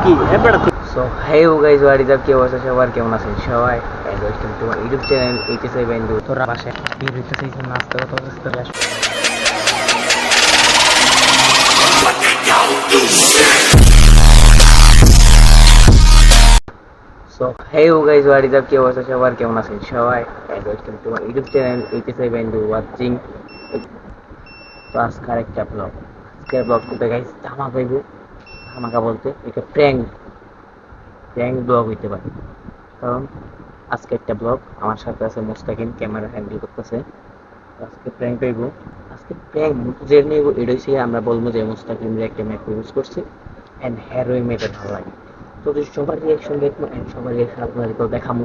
So hey you guys, what is up? কি অবস্থা সবার? কেমন আছেন সবাই? And welcome to my YouTube channel HSI Bendu. তোরা বাসায় বের হইতেছিস নাস্তা কত অবস্থা লাশ। So hey you guys, what is up? কি অবস্থা সবার? কেমন আছেন সবাই? And welcome to my YouTube channel HSI Bendu watching. তো আজকের একটা ব্লগ। আজকের ব্লগটাতে গাইস ধামাকা পাইবো। ধামাকা বলতে এটা প্র্যাঙ্ক ব্লগ হইতে পারে, কারণ আজকে একটা ব্লগ আমার সাথে আছে মুস্তাকিম, ক্যামেরা হ্যান্ডেল করতেছে। আজকে প্র্যাঙ্ক হইব, আজকে প্র্যাঙ্ক যে নিব এটা হচ্ছে আমরা বলবো যে মুস্তাকিম যে একটা ম্যাপ ইউজ করছে অ্যান্ড হেরোইন মেয়েটা ভালো লাগে। তো সবার রিয়াকশন দেখবো অ্যান্ড সবার রিয়াকশন আপনাদেরকেও দেখাবো।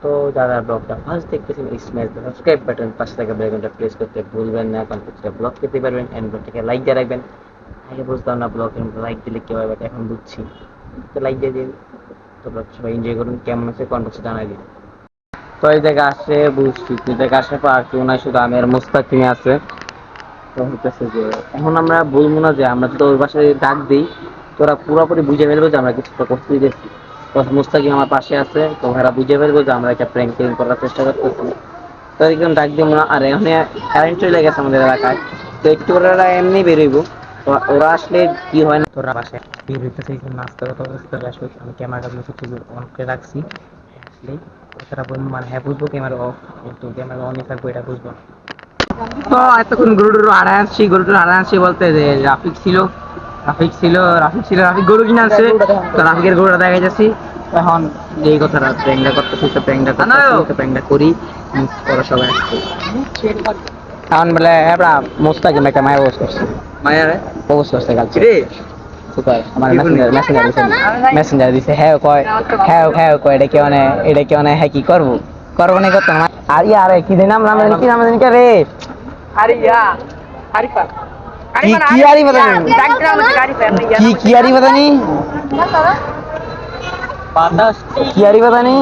তো যারা ব্লগটা ফার্স্ট দেখতেছেন স্ম্যাশ দ্য সাবস্ক্রাইব বাটন, পাশে থাকা বেল আইকনটা প্রেস করতে ভুলবেন না, কারণ প্রতিটা ব্লগ পেতে পারবেন অ্যান্ড ব্লগটাকে লাইক দিয়ে রাখবেন। আগে বুঝতাম না ব্লগ লাইক দিলে কেউ হয়, বাট এখন বুঝছি। তো লাইক দিয়ে দিন। তো সবাই এনজয় করুন, কেমন আছে কন্টেন্টে জানাই দিন। তো এই জায়গা আসে বুঝছি, এই জায়গা আসার পর আর কেউ নাই, শুধু আমি আর মুস্তাকিমে আছে। তো হইতেছে যে এখন আমরা বলবো না যে আমরা যদি ওই বাসায় ডাক দিই তোরা পুরোপুরি বুঝে ফেলবো যে আমরা কিছুটা করতে দিয়েছি। তো মুস্তাকিম আমার পাশে আছে, তো ওরা বুঝে ফেলবো যে আমরা একটা প্র্যাঙ্ক করার চেষ্টা করতেছি। তো একদম ডাক দিব না। আর এখানে কারেন্ট চলে গেছে আমাদের এলাকায়, তো একটু ওরা এমনি বেরোইবো। তো ওরা আসলে কি হয় না, তোরা বাসায় বের হইতেছে নাস্তা কত অবস্থা লাশ। আমি ক্যামেরাগুলো কিছু অন করে রাখছি, আসলে তারা বলবো মানে হ্যাঁ বুঝবো ক্যামেরা অফ, কিন্তু ক্যামেরা অনই থাকবো এটা বুঝবো না। তো এতক্ষণ গরুটুরু হারায় আসছি বলতে যে রাফিক গরু কিনে আনছে। তো রাফিকের গরুটা দেখা যাচ্ছি এখন, এই কথাটা প্র্যাঙ্কটা করতেছি। তো প্র্যাঙ্কটা করি ওরা সবাই আসছে এখন বলে হ্যাঁ মোস্তাকিম একটা মায়ের অবস্থা করছে, মায়ের অবস্থা করছে কালকে সুপার আমার মেসেঞ্জার দিছে। হ্যাঁ কয় এটা কি মানে হ্যাঁ কি করবো না করতাম। আর আরে কি নাম জানি রে, আরে কি আরি বাদানি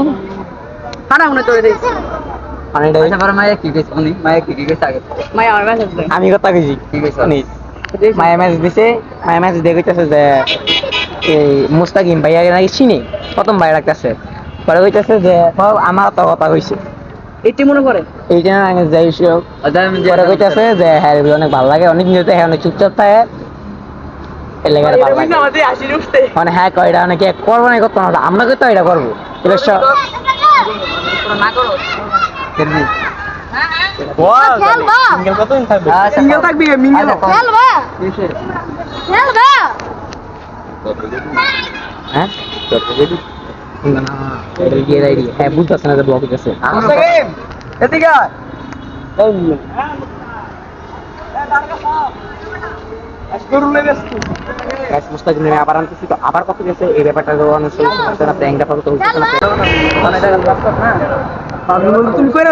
আমি কথা কইছি মায়া ম্যাচ দিছে। মায়া ম্যাচ দিয়ে কইতেছে যে এই মুস্তাকিম ভাইয়া নাকি চিনি, প্রথম ভাই রাখতেছে, পরে কইতেছে যে আমার তো কথা কইছে এটি মনে করে এইটা আমি যাইছি। পরে কইতেছে যে হ্যাঁ অনেক ভালো লাগে, অনেক নিতে হ্যাঁ অনেক চুপচাপ থাকে মানে হ্যাঁ কয়টা নাকি করবো না করতো না, আমরা তো এটা করবো হ্যাঁ বুঝতেছে না যে ব্লক গেছে। আবার আনতেছি, তো আবার কত গেছে এই ব্যাপারটা তুমি কই না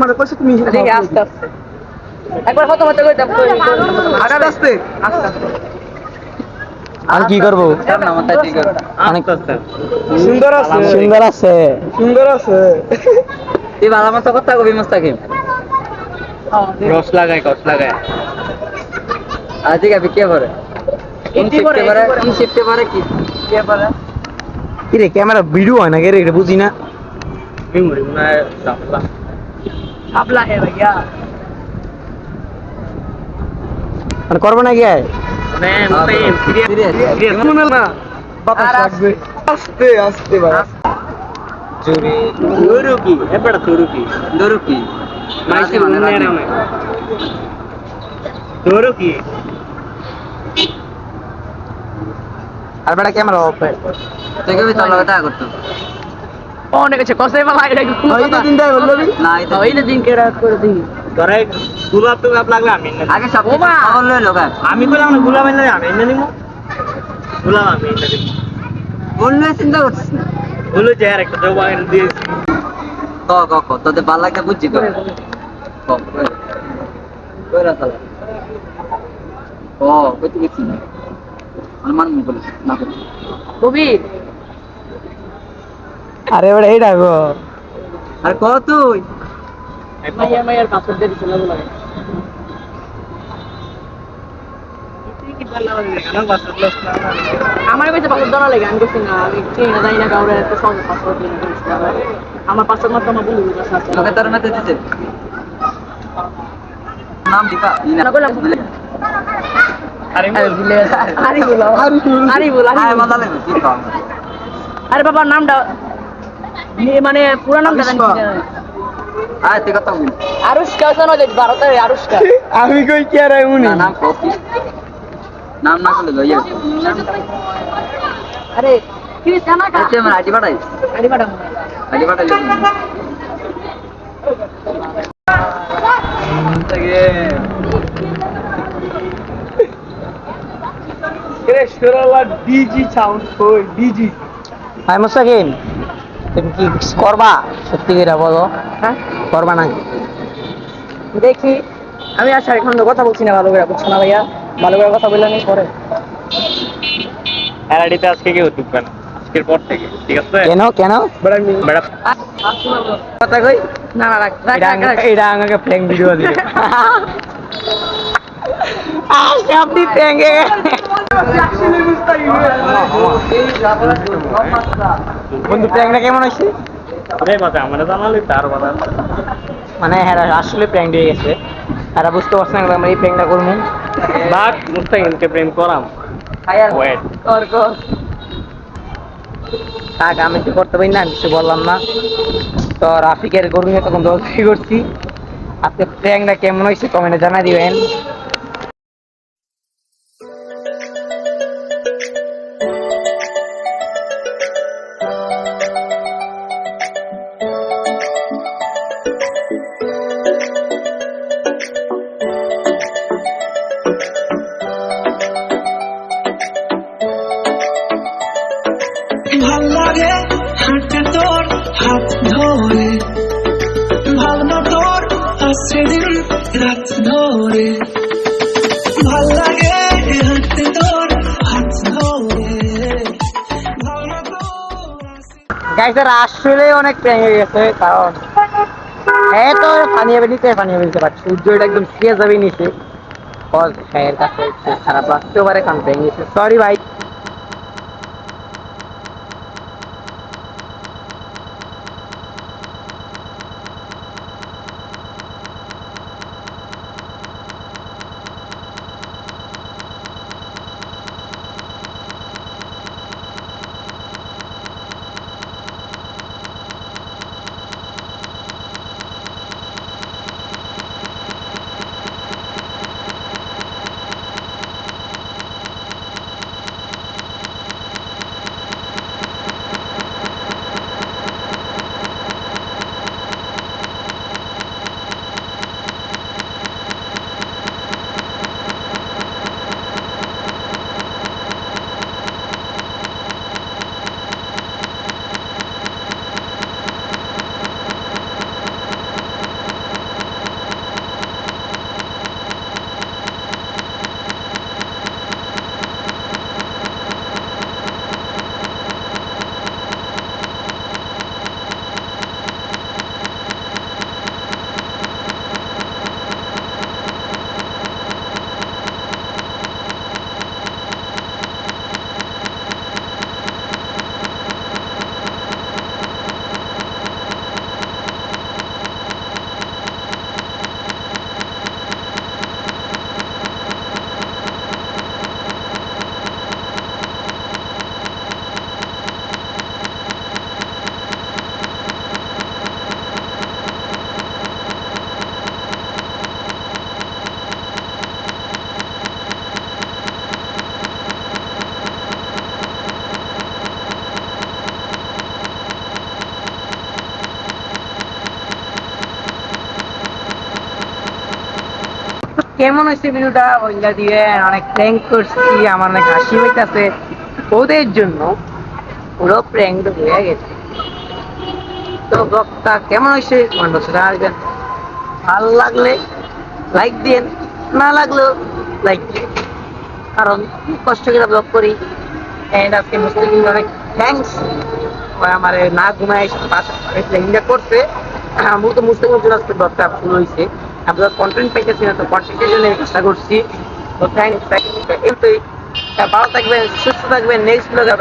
মানে কইছো তুমি আস্তে আস্তে একবার কত মত কই দাও আস্তে আস্তে আর কি করব অনেক সুন্দর আছে তুই ভালো মতো কথা কবি মুস্তাকিম রস লাগায় আজকে আমি কে পারে কি রে ক্যামেরা ভিডিও হয় না কে রে, এটা বুঝি না। মেমোরি মনে হয় সাপলা হে ভাইয়া মানে করব না কি মানে সিরিয়াস না বাতাস লাগবে আস্তে ভাই জোরে দরুকি এবারে দরুকি মাইকে মনে না দরুকি আর বড় ক্যামেরা অফ है দেখে भी तो लगता है করতে অনেক আছে কসে মালা এটা কোন কথা দিন দেয় বলবি না এটা ওই দিন কে রাত করে দিই ধরে গুলাব তো গাপ লাগবে আমি আগে সব বল লই লোক আমি বললাম না গুলাব না আমি এনে নিমু গুলাব আমি এনে নিমু বললে চিন্তা করছিস না বলে যে আর একটা জবাব এনে দিয়েছি ক তোদের ভালো লাগে বুঝছি তো কইরা তালা ও কইতে গেছি না আমার মন বলে না কবি আরে বড় এইটা গো আর কত তুই মাইয়ার পাসওয়ার্ড দিয়ে দিছ লাগো লাগে আমার কাছে পাসওয়ার্ড দেওয়া লাগে আমি করছি না আমি চিনি না জানি না কাউরে এত সহজে পাসওয়ার্ড দিয়ে দিচ্ছি আমার পাসওয়ার্ড মাত্র আমার বন্ধু কাছে আছে তোকে তোর মধ্যে দিতে নাম দিকা না করলাম আরে বাবা নামটা মানে পুরো নামটা জানি আয় তুই কত বল আরুষ্কা জানো যে ভারতের আরুষ্কা আমি কই কি আর এমনি নাম কপি নাম না করলে লইয়া আরে কি জানা কা আচ্ছা আমার আইডি পাঠাই আরে ম্যাডাম আইডি পাঠাই ডিজি সাউন্ড কই ডিজি হাই মুস্তাকিম তুমি কি করবা সত্যি করে বলো হ্যাঁ করবা না দেখি আমি আর এখন কথা বলছি না ভালো করে বুঝছো না ভাইয়া ভালো করে কথা বললে আমি পরে এলআইডিতে আজকে কেউ ঢুকবে না আজকের পর থেকে ঠিক আছে কেন কেন বেড়া কথা কই না না রাখ রাখ রাখ এটা আমাকে প্র্যাঙ্ক ভিডিও দিবে আপনি প্র্যাঙ্কে বন্ধু প্র্যাঙ্কটা কেমন হয়েছে রে বাজে আমার জানালে তার কথা মানে হ্যাঁ আসলে প্র্যাঙ্ক হয়ে গেছে আর বুঝতে পারছি না আমরা এই প্র্যাঙ্কটা করবো বাট মুস্তাকিমকে প্রেম করাম ওয়েট থাক আমি তো করতে পারি না আমি কিছু বললাম না তো রাফিকের গরু নিয়ে তখন দৌড়ি করছি আপনি প্র্যাঙ্কটা কেমন হয়েছে কমেন্টে জানাই দিবেন ভাল্লাগে হাঁটতে তোর হাত ধরে ভাবনা তোর আসছে দিন রাত ধরে ভাল্লাগে হাঁটতে তোর হাত ধরে ভাবনা তোর গাইস আসলে অনেক প্র্যাঙ্ক হয়ে গেছে কারণ হ্যাঁ তো পানিয়ে বেরিয়েছে বাট সূর্যটা একদম সিরিয়াস ভাবে নিছে হ্যাঁ কাছে খারাপ লাগতেও পারে কারণ প্র্যাঙ্ক হয়েছে সরি ভাই কেমন হয়েছে ভিডিওটা ওইটা দিয়ে অনেক প্র্যাঙ্ক করছি আমার অনেক হাসি হইতেছে ওদের জন্য পুরো প্র্যাঙ্ক হয়ে গেছে তো ব্লগটা কেমন হয়েছে জানাবেন ভালো লাগলে লাইক দিন না লাগলেও লাইক দিন কারণ কষ্ট করে ব্লগ করি এন্ড আজকে মুস্তাকিম অনেক থ্যাংকস আমার না ঘুমায় প্ল্যানিংটা করছে মূলত মুস্তাকিমের জন্য আজকে ব্লগটা শুরু হয়েছে আমরা কন্টেন্ট পাইতেছি না তো কন্টেন্টের জন্য এই কাজটা করছি তো থ্যাংকস, কিন্তু ভালো থাকবেন, সুস্থ থাকবেন, নেক্সট ব্লগে